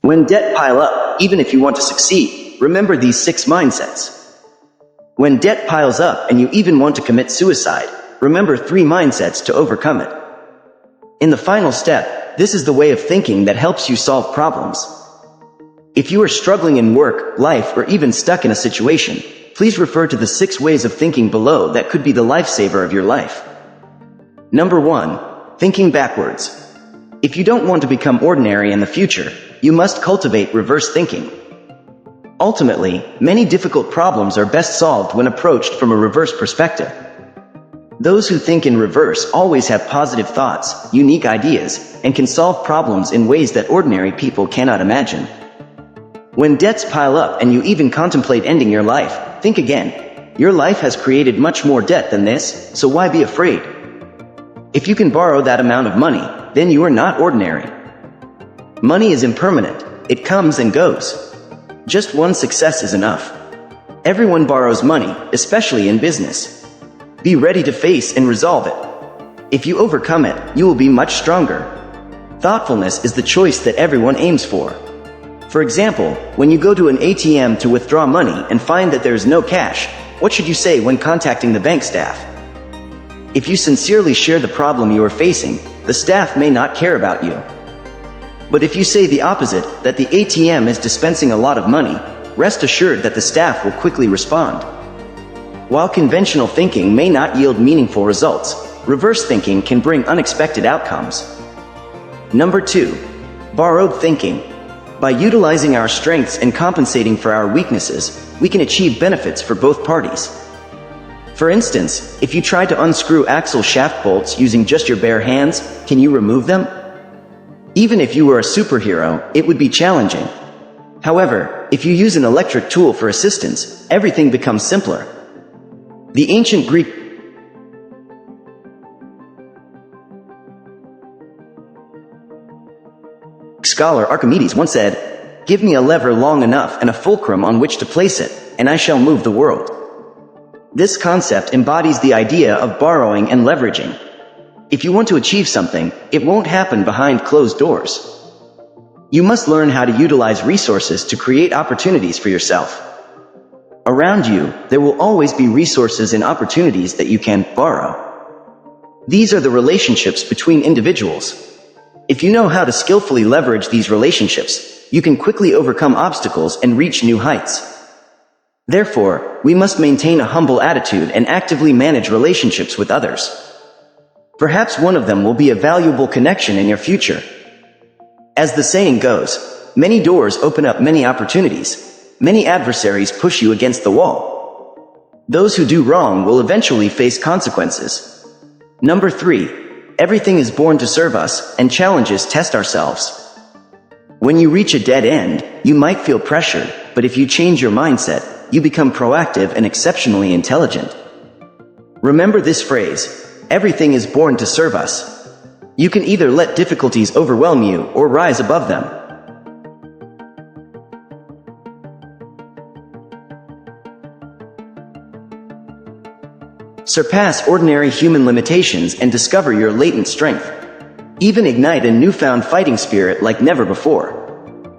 When debt pile up, even if you want to succeed, remember these 6 mindsets. When debt piles up and you even want to commit suicide, remember 3 mindsets to overcome it. In the final step, this is the way of thinking that helps you solve problems. If you are struggling in work, life, or even stuck in a situation, please refer to the 6 ways of thinking below that could be the lifesaver of your life. Number 1. Thinking backwards. If you don't want to become ordinary in the future, you must cultivate reverse thinking. Ultimately, many difficult problems are best solved when approached from a reverse perspective. Those who think in reverse always have positive thoughts, unique ideas, and can solve problems in ways that ordinary people cannot imagine. When debts pile up and you even contemplate ending your life, think again. Your life has created much more debt than this, so why be afraid? If you can borrow that amount of money, then you are not ordinary. Money is impermanent. It comes and goes. Just one success is enough. Everyone borrows money, especially in business. Be ready to face and resolve it. If you overcome it, you will be much stronger. Thoughtfulness is the choice that everyone aims for. For example, when you go to an ATM to withdraw money and find that there is no cash, what should you say when contacting the bank staff? If you sincerely share the problem you are facing, the staff may not care about you. But if you say the opposite, that the ATM is dispensing a lot of money, rest assured that the staff will quickly respond. While conventional thinking may not yield meaningful results, reverse thinking can bring unexpected outcomes. Number 2. Borrowed thinking. By utilizing our strengths and compensating for our weaknesses, we can achieve benefits for both parties. For instance, if you try to unscrew axle shaft bolts using just your bare hands, can you remove them? Even if you were a superhero, it would be challenging. However, if you use an electric tool for assistance, everything becomes simpler. The ancient Greek scholar Archimedes once said, "Give me a lever long enough and a fulcrum on which to place it, and I shall move the world." This concept embodies the idea of borrowing and leveraging. If you want to achieve something, it won't happen behind closed doors. You must learn how to utilize resources to create opportunities for yourself. Around you, there will always be resources and opportunities that you can borrow. These are the relationships between individuals. If you know how to skillfully leverage these relationships, you can quickly overcome obstacles and reach new heights. Therefore, we must maintain a humble attitude and actively manage relationships with others. Perhaps one of them will be a valuable connection in your future. As the saying goes, many doors open up many opportunities. Many adversaries push you against the wall. Those who do wrong will eventually face consequences. Number 3. Everything is born to serve us, and challenges test ourselves. When you reach a dead end, you might feel pressured, but if you change your mindset, you become proactive and exceptionally intelligent. Remember this phrase, everything is born to serve us. You can either let difficulties overwhelm you or rise above them. Surpass ordinary human limitations and discover your latent strength. Even ignite a newfound fighting spirit like never before.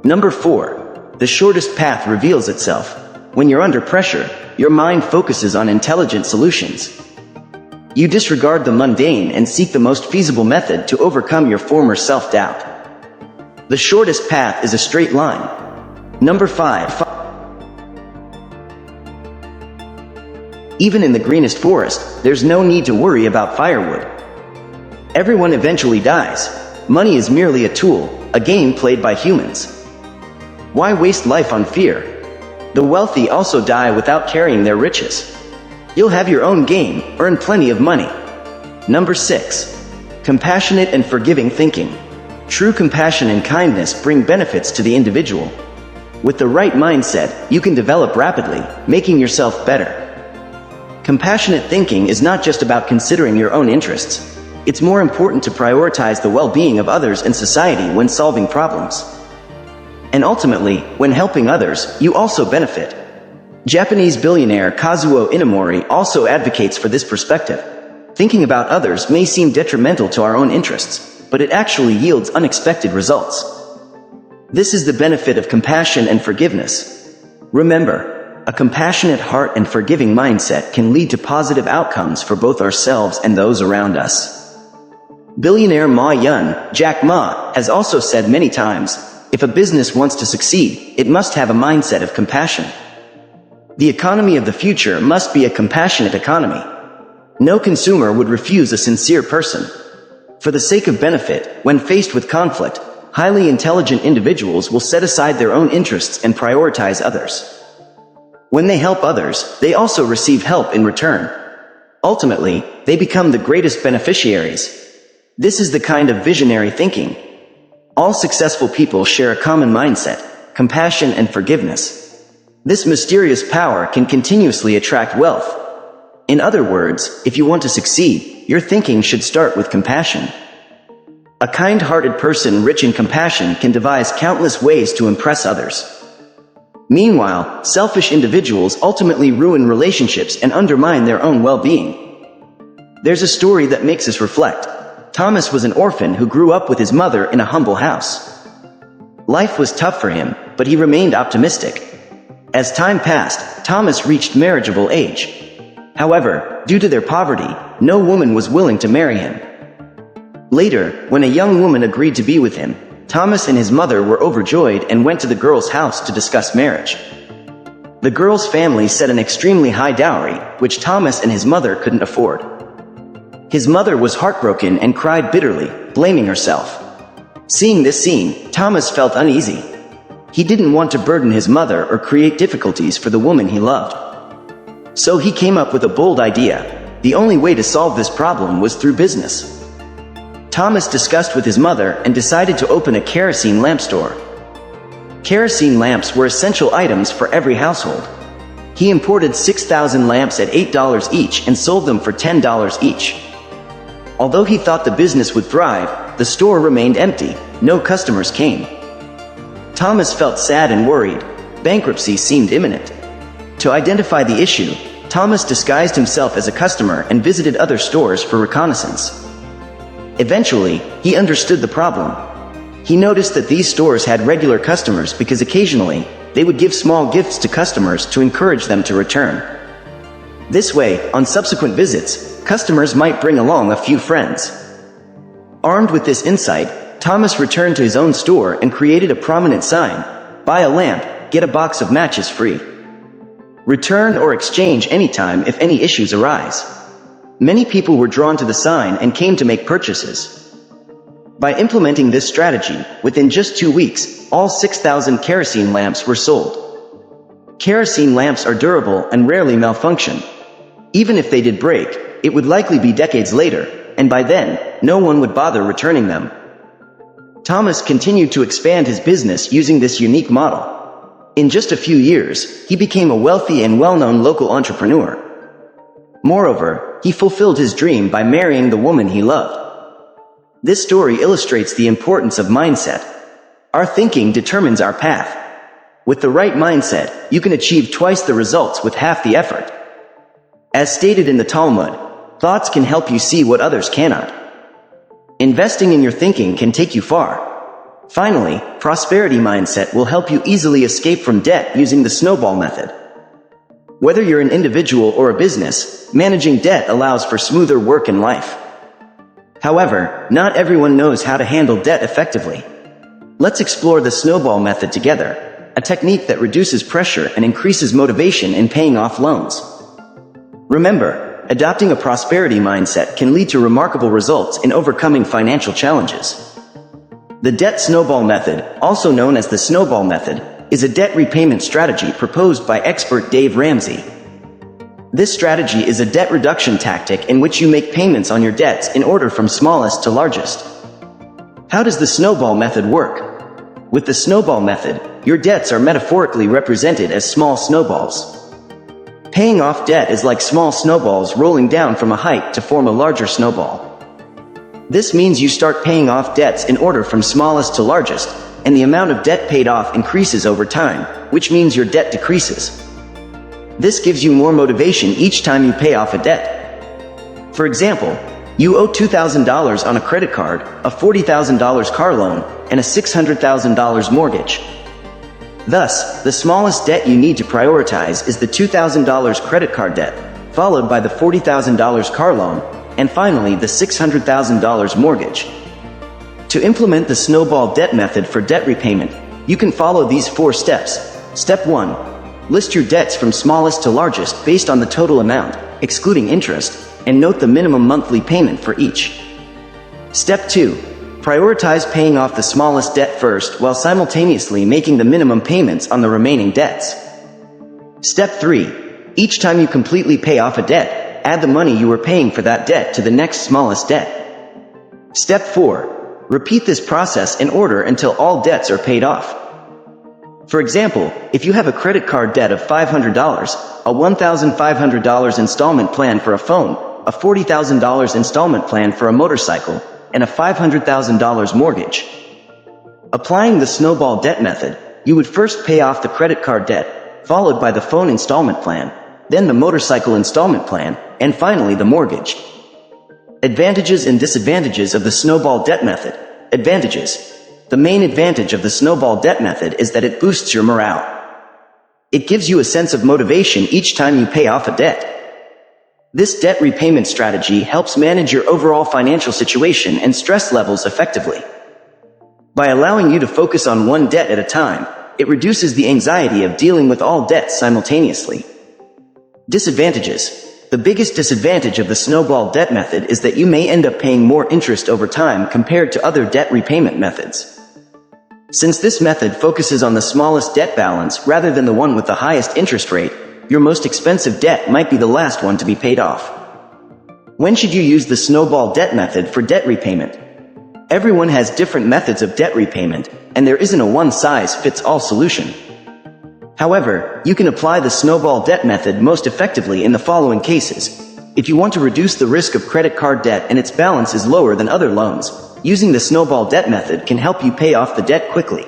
Number 4. The shortest path reveals itself. When you're under pressure, your mind focuses on intelligent solutions. You disregard the mundane and seek the most feasible method to overcome your former self-doubt. The shortest path is a straight line. Number 5. Even in the greenest forest, there's no need to worry about firewood. Everyone eventually dies. Money is merely a tool, a game played by humans. Why waste life on fear? The wealthy also die without carrying their riches. You'll have your own game, earn plenty of money. Number 6. Compassionate and forgiving thinking. True compassion and kindness bring benefits to the individual. With the right mindset, you can develop rapidly, making yourself better. Compassionate thinking is not just about considering your own interests. It's more important to prioritize the well-being of others and society when solving problems. And ultimately, when helping others, you also benefit. Japanese billionaire Kazuo Inamori also advocates for this perspective. Thinking about others may seem detrimental to our own interests, but it actually yields unexpected results. This is the benefit of compassion and forgiveness. Remember, a compassionate heart and forgiving mindset can lead to positive outcomes for both ourselves and those around us. Billionaire Ma Yun, Jack Ma, has also said many times, if a business wants to succeed, it must have a mindset of compassion. The economy of the future must be a compassionate economy. No consumer would refuse a sincere person. For the sake of benefit, when faced with conflict, highly intelligent individuals will set aside their own interests and prioritize others. When they help others, they also receive help in return. Ultimately, they become the greatest beneficiaries. This is the kind of visionary thinking. All successful people share a common mindset, compassion and forgiveness. This mysterious power can continuously attract wealth. In other words, if you want to succeed, your thinking should start with compassion. A kind-hearted person rich in compassion can devise countless ways to impress others. Meanwhile, selfish individuals ultimately ruin relationships and undermine their own well-being. There's a story that makes us reflect. Thomas was an orphan who grew up with his mother in a humble house. Life was tough for him, but he remained optimistic. As time passed, Thomas reached marriageable age. However, due to their poverty, no woman was willing to marry him. Later, when a young woman agreed to be with him, Thomas and his mother were overjoyed and went to the girl's house to discuss marriage. The girl's family set an extremely high dowry, which Thomas and his mother couldn't afford. His mother was heartbroken and cried bitterly, blaming herself. Seeing this scene, Thomas felt uneasy. He didn't want to burden his mother or create difficulties for the woman he loved. So he came up with a bold idea. The only way to solve this problem was through business. Thomas discussed with his mother and decided to open a kerosene lamp store. Kerosene lamps were essential items for every household. He imported 6,000 lamps at $8 each and sold them for $10 each. Although he thought the business would thrive, the store remained empty. No customers came. Thomas felt sad and worried. Bankruptcy seemed imminent. To identify the issue, Thomas disguised himself as a customer and visited other stores for reconnaissance. Eventually, he understood the problem. He noticed that these stores had regular customers because occasionally, they would give small gifts to customers to encourage them to return. This way, on subsequent visits, customers might bring along a few friends. Armed with this insight, Thomas returned to his own store and created a prominent sign: "Buy a lamp, get a box of matches free. Return or exchange anytime if any issues arise." Many people were drawn to the sign and came to make purchases. By implementing this strategy, within just 2 weeks, all 6,000 kerosene lamps were sold. Kerosene lamps are durable and rarely malfunction. Even if they did break, it would likely be decades later, and by then, no one would bother returning them. Thomas continued to expand his business using this unique model. In just a few years, he became a wealthy and well-known local entrepreneur. Moreover, he fulfilled his dream by marrying the woman he loved. This story illustrates the importance of mindset. Our thinking determines our path. With the right mindset, you can achieve twice the results with half the effort. As stated in the Talmud, thoughts can help you see what others cannot. Investing in your thinking can take you far. Finally, prosperity mindset will help you easily escape from debt using the snowball method. Whether you're an individual or a business, managing debt allows for smoother work in life. However, not everyone knows how to handle debt effectively. Let's explore the snowball method together, a technique that reduces pressure and increases motivation in paying off loans. Remember, adopting a prosperity mindset can lead to remarkable results in overcoming financial challenges. The debt snowball method, also known as the snowball method, is a debt repayment strategy proposed by expert Dave Ramsey. This strategy is a debt reduction tactic in which you make payments on your debts in order from smallest to largest. How does the snowball method work? With the snowball method, your debts are metaphorically represented as small snowballs. Paying off debt is like small snowballs rolling down from a height to form a larger snowball. This means you start paying off debts in order from smallest to largest, and the amount of debt paid off increases over time, which means your debt decreases. This gives you more motivation each time you pay off a debt. For example, you owe $2,000 on a credit card, a $40,000 car loan, and a $600,000 mortgage. Thus, the smallest debt you need to prioritize is the $2,000 credit card debt, followed by the $40,000 car loan, and finally the $600,000 mortgage. To implement the snowball debt method for debt repayment, you can follow these 4 steps. Step 1. List your debts from smallest to largest based on the total amount, excluding interest, and note the minimum monthly payment for each. Step 2. Prioritize paying off the smallest debt first while simultaneously making the minimum payments on the remaining debts. Step 3. Each time you completely pay off a debt, add the money you were paying for that debt to the next smallest debt. Step 4. Repeat this process in order until all debts are paid off. For example, if you have a credit card debt of $500, a $1,500 installment plan for a phone, a $40,000 installment plan for a motorcycle, and a $500,000 mortgage. Applying the snowball debt method, you would first pay off the credit card debt, followed by the phone installment plan, then the motorcycle installment plan, and finally the mortgage. Advantages and disadvantages of the snowball debt method. Advantages. The main advantage of the snowball debt method is that it boosts your morale. It gives you a sense of motivation each time you pay off a debt. This debt repayment strategy helps manage your overall financial situation and stress levels effectively. By allowing you to focus on one debt at a time, it reduces the anxiety of dealing with all debts simultaneously. Disadvantages. The biggest disadvantage of the snowball debt method is that you may end up paying more interest over time compared to other debt repayment methods. Since this method focuses on the smallest debt balance rather than the one with the highest interest rate, your most expensive debt might be the last one to be paid off. When should you use the snowball debt method for debt repayment? Everyone has different methods of debt repayment, and there isn't a one-size-fits-all solution. However, you can apply the snowball debt method most effectively in the following cases. If you want to reduce the risk of credit card debt and its balance is lower than other loans, using the snowball debt method can help you pay off the debt quickly.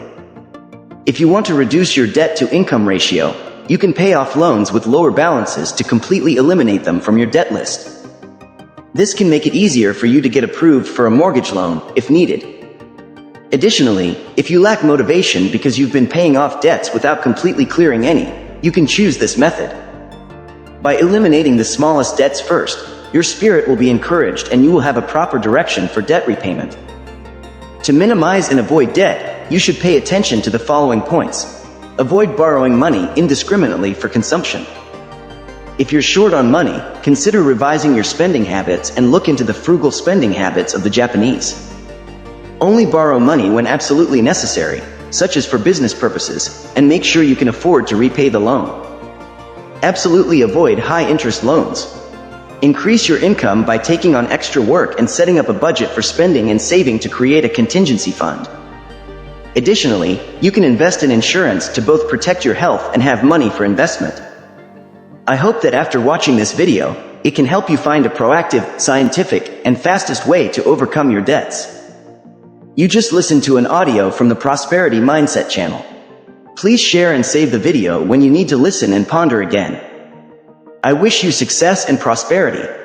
If you want to reduce your debt-to-income ratio, you can pay off loans with lower balances to completely eliminate them from your debt list. This can make it easier for you to get approved for a mortgage loan, if needed. Additionally, if you lack motivation because you've been paying off debts without completely clearing any, you can choose this method. By eliminating the smallest debts first, your spirit will be encouraged and you will have a proper direction for debt repayment. To minimize and avoid debt, you should pay attention to the following points. Avoid borrowing money indiscriminately for consumption. If you're short on money, consider revising your spending habits and look into the frugal spending habits of the Japanese. Only borrow money when absolutely necessary, such as for business purposes, and make sure you can afford to repay the loan. Absolutely avoid high-interest loans. Increase your income by taking on extra work and setting up a budget for spending and saving to create a contingency fund. Additionally, you can invest in insurance to both protect your health and have money for investment. I hope that after watching this video, it can help you find a proactive, scientific, and fastest way to overcome your debts. You just listened to an audio from the Prosperity Mindset channel. Please share and save the video when you need to listen and ponder again. I wish you success and prosperity.